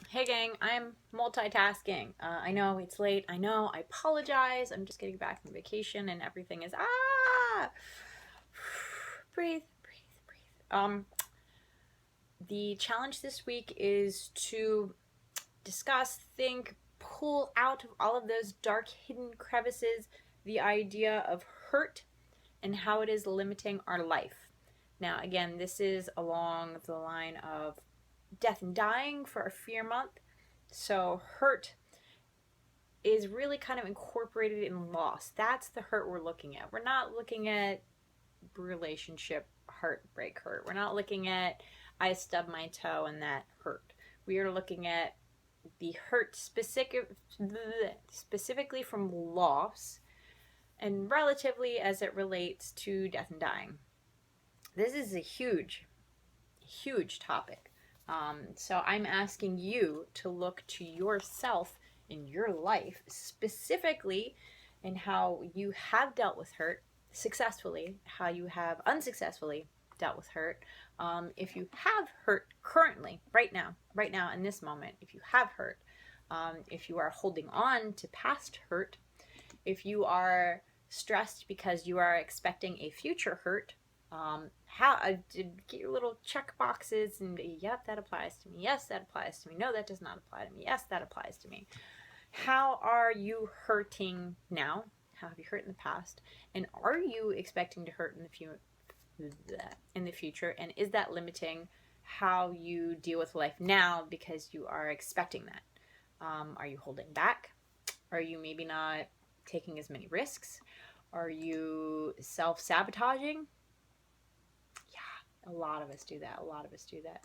Hey gang, I'm multitasking. I know it's late. I know. I apologize. I'm just getting back from vacation and everything is breathe, breathe, breathe. The challenge this week is to discuss, think, pull out of all of those dark hidden crevices the idea of hurt and how it is limiting our life. Now, again, this is along the line of death and dying for our fear month. So, hurt is really kind of incorporated in loss. That's the hurt we're looking at. We're not looking at relationship heartbreak hurt. We're not looking at I stubbed my toe and that hurt. We are looking at the hurt specifically from loss and relatively as it relates to death and dying. This is a huge, huge topic. So I'm asking you to look to yourself in your life, specifically in how you have dealt with hurt successfully, how you have unsuccessfully dealt with hurt. If you have hurt currently, right now, in this moment, if you have hurt, if you are holding on to past hurt, if you are stressed because you are expecting a future hurt, how did get your little check boxes and yep, that applies to me. Yes, that applies to me. No, that does not apply to me. Yes, that applies to me. How are you hurting now? How have you hurt in the past? And are you expecting to hurt in the future? And is that limiting how you deal with life now because you are expecting that? Are you holding back? Are you maybe not taking as many risks? Are you self-sabotaging? A lot of us do that.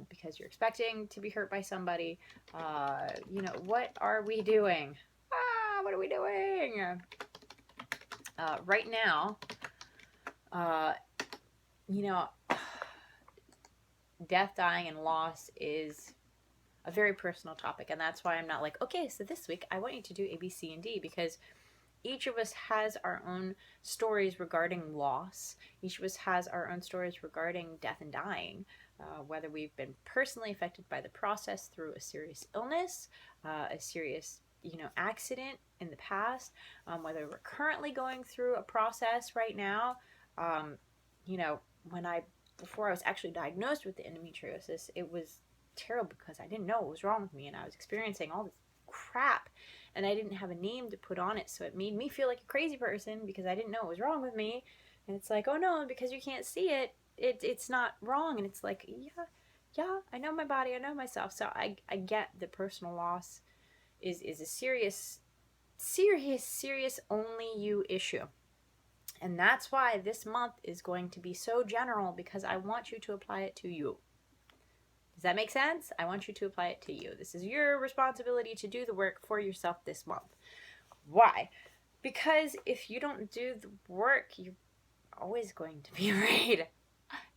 Because you're expecting to be hurt by somebody. What are we doing? What are we doing? Right now, death, dying, and loss is a very personal topic. And that's why I'm not like, okay, so this week I want you to do A, B, C, and D, because each of us has our own stories regarding loss. Each of us has our own stories regarding death and dying, whether we've been personally affected by the process through a serious illness, a serious accident in the past, whether we're currently going through a process right now. When before I was actually diagnosed with the endometriosis, it was terrible because I didn't know what was wrong with me and I was experiencing all this crap and I didn't have a name to put on it, so it made me feel like a crazy person because I didn't know what was wrong with me. And it's like, oh no, because you can't see it, it's not wrong. And it's like, yeah, I know my body, I know myself. So I get that personal loss is a serious only you issue. And that's why this month is going to be so general, because I want you to apply it to you. Does that make sense? I want you to apply it to you. This is your responsibility to do the work for yourself this month. Why? Because if you don't do the work, you're always going to be afraid.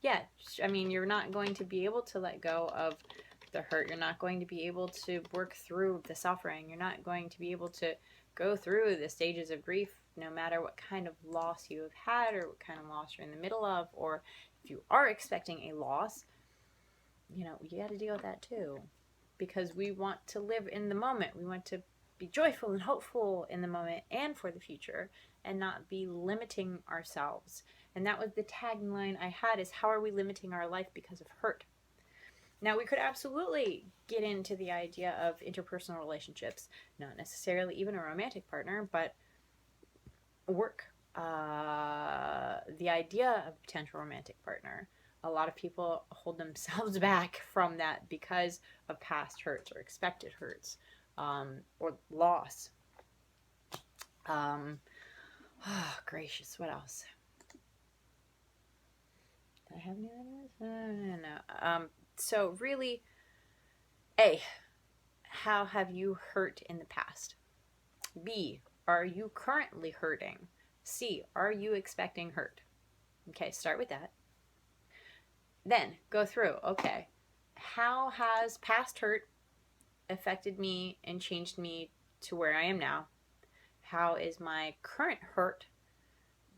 Yeah, I mean, you're not going to be able to let go of the hurt. You're not going to be able to work through the suffering. You're not going to be able to go through the stages of grief, no matter what kind of loss you have had or what kind of loss you're in the middle of, or if you are expecting a loss, you got to deal with that too, because we want to live in the moment. We want to be joyful and hopeful in the moment and for the future, and not be limiting ourselves. And that was the tagline I had, is how are we limiting our life because of hurt? Now, we could absolutely get into the idea of interpersonal relationships, not necessarily even a romantic partner, but work. The idea of a potential romantic partner. A lot of people hold themselves back from that because of past hurts or expected hurts, or loss. Oh, gracious, what else? Did I have any others? No. So really, A, how have you hurt in the past? B, are you currently hurting? C, are you expecting hurt? Okay, start with that. Then go through, okay, how has past hurt affected me and changed me to where I am now? How is my current hurt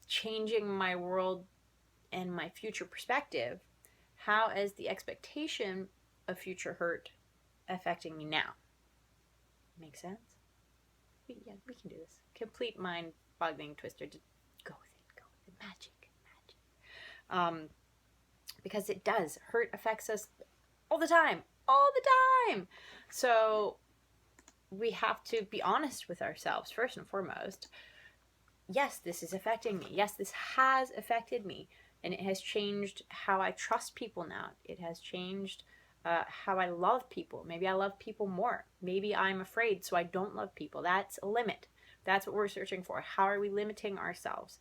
changing my world and my future perspective? How is the expectation of future hurt affecting me now? Make sense? Yeah, we can do this. Complete mind-boggling twister. Just go with it. Magic. Because it does. Hurt affects us all the time. So we have to be honest with ourselves first and foremost. Yes, this is affecting me. Yes, this has affected me. And it has changed how I trust people now. It has changed how I love people. Maybe I love people more. Maybe I'm afraid, so I don't love people. That's a limit. That's what we're searching for. How are we limiting ourselves?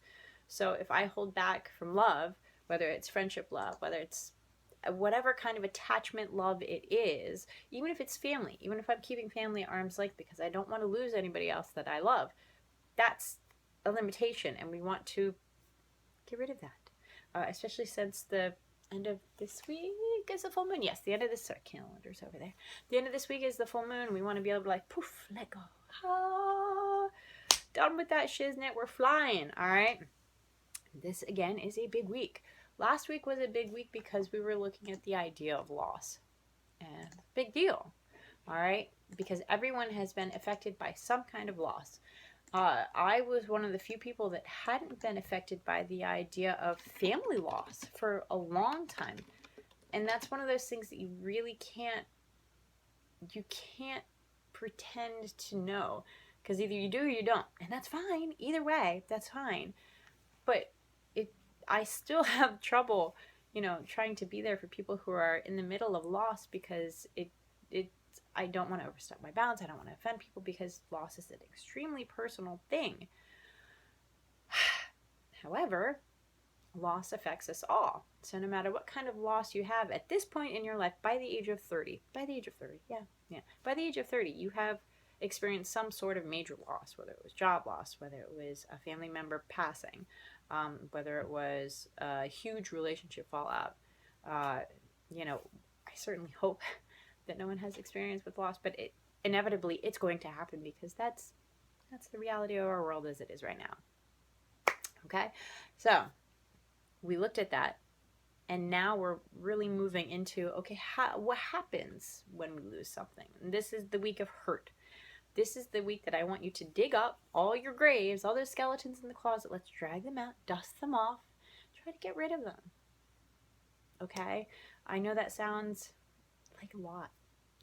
So if I hold back from love, whether it's friendship love, whether it's whatever kind of attachment love it is, even if it's family, even if I'm keeping family at arm's length because I don't want to lose anybody else that I love, that's a limitation, and we want to get rid of that. Especially since the end of this week is the full moon. Yes, the end of this calendar's over there. The end of this week is the full moon. We want to be able to like poof, let go. Done with that shiznit. We're flying. All right. This again is a big week. Last week was a big week because we were looking at the idea of loss, and big deal. All right, because everyone has been affected by some kind of loss. I was one of the few people that hadn't been affected by the idea of family loss for a long time. And that's one of those things that you really can't pretend to know. Because either you do or you don't. And that's fine. Either way, that's fine. But I still have trouble, trying to be there for people who are in the middle of loss, because I don't want to overstep my bounds. I don't want to offend people, because loss is an extremely personal thing. However, loss affects us all. So no matter what kind of loss you have at this point in your life, by the age of 30, by the age of 30, you have experienced some sort of major loss, whether it was job loss, whether it was a family member passing, whether it was a huge relationship fallout. I certainly hope that no one has experience with loss, but inevitably it's going to happen, because that's the reality of our world as it is right now. Okay, so we looked at that, and now we're really moving into, okay, what happens when we lose something? And this is the week of hurt. This is the week that I want you to dig up all your graves, all those skeletons in the closet. Let's drag them out, dust them off, try to get rid of them. Okay, I know that sounds like a lot.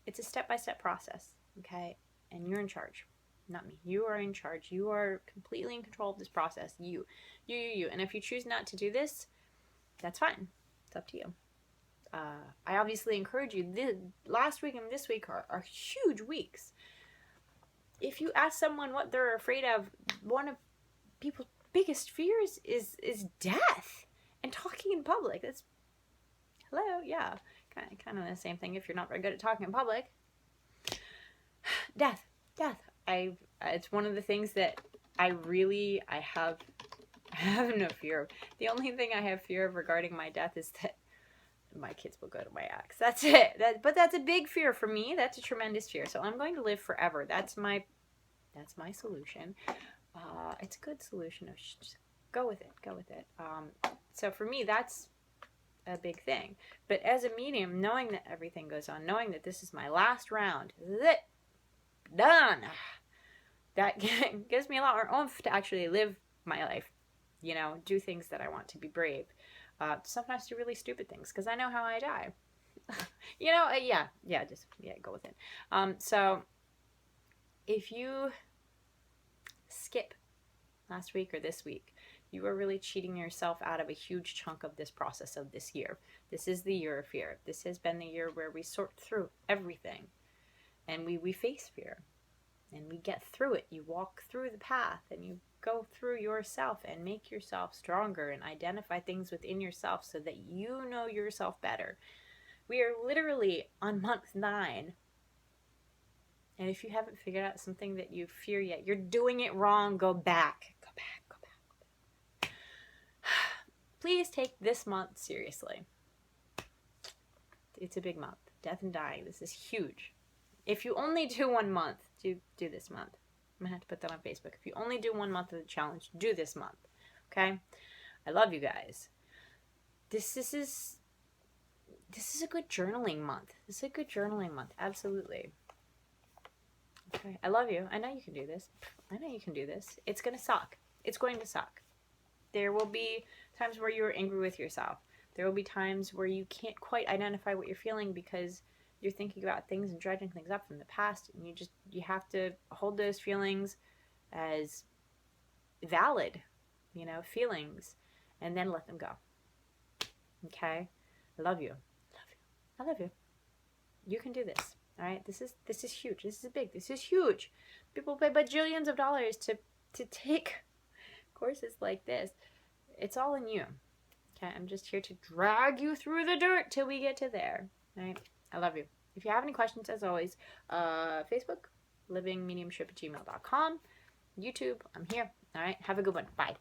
It's a step-by-step process, okay? And you're in charge, not me. You are in charge. You are completely in control of this process. You. And if you choose not to do this, that's fine. It's up to you. I obviously encourage you. Last week and this week are huge weeks. If you ask someone what they're afraid of, one of people's biggest fears is death and talking in public. That's, hello, yeah. Kind of the same thing if you're not very good at talking in public. Death. It's one of the things that I have no fear of. The only thing I have fear of regarding my death is that my kids will go to my ex. That's it. But that's a big fear for me. That's a tremendous fear. So I'm going to live forever. That's my solution. It's a good solution. Just go with it. So for me, that's a big thing. But as a medium, knowing that everything goes on, knowing that this is my last round, this is it, done, that gives me a lot more oomph to actually live my life, do things that I want to, be brave, sometimes do really stupid things, because I know how I die. Go with it. So if you skip last week or this week, you are really cheating yourself out of a huge chunk of this process of this year. This is the year of fear. This has been the year where we sort through everything, and we face fear, and we get through it. You walk through the path, and you go through yourself and make yourself stronger and identify things within yourself so that you know yourself better. We are literally on month 9. And if you haven't figured out something that you fear yet, you're doing it wrong. Go back. Please take this month seriously. It's a big month. Death and dying. This is huge. If you only do 1 month, do this month. I'm going to have to put that on Facebook. If you only do 1 month of the challenge, do this month. Okay? I love you guys. This is this is a good journaling month. This is a good journaling month. Absolutely. Okay. I love you. I know you can do this. I know you can do this. It's going to suck. It's going to suck. There will be times where you're angry with yourself. There will be times where you can't quite identify what you're feeling because you're thinking about things and dredging things up from the past, and you have to hold those feelings as valid, feelings, and then let them go. Okay? I love you. I love you. You can do this. All right? This is huge. This is big. This is huge. People pay bajillions of dollars to take courses like this. It's all in you. Okay? I'm just here to drag you through the dirt till we get to there. All right? I love you. If you have any questions, as always, Facebook, livingmediumship@gmail.com, YouTube, I'm here. All right? Have a good one. Bye.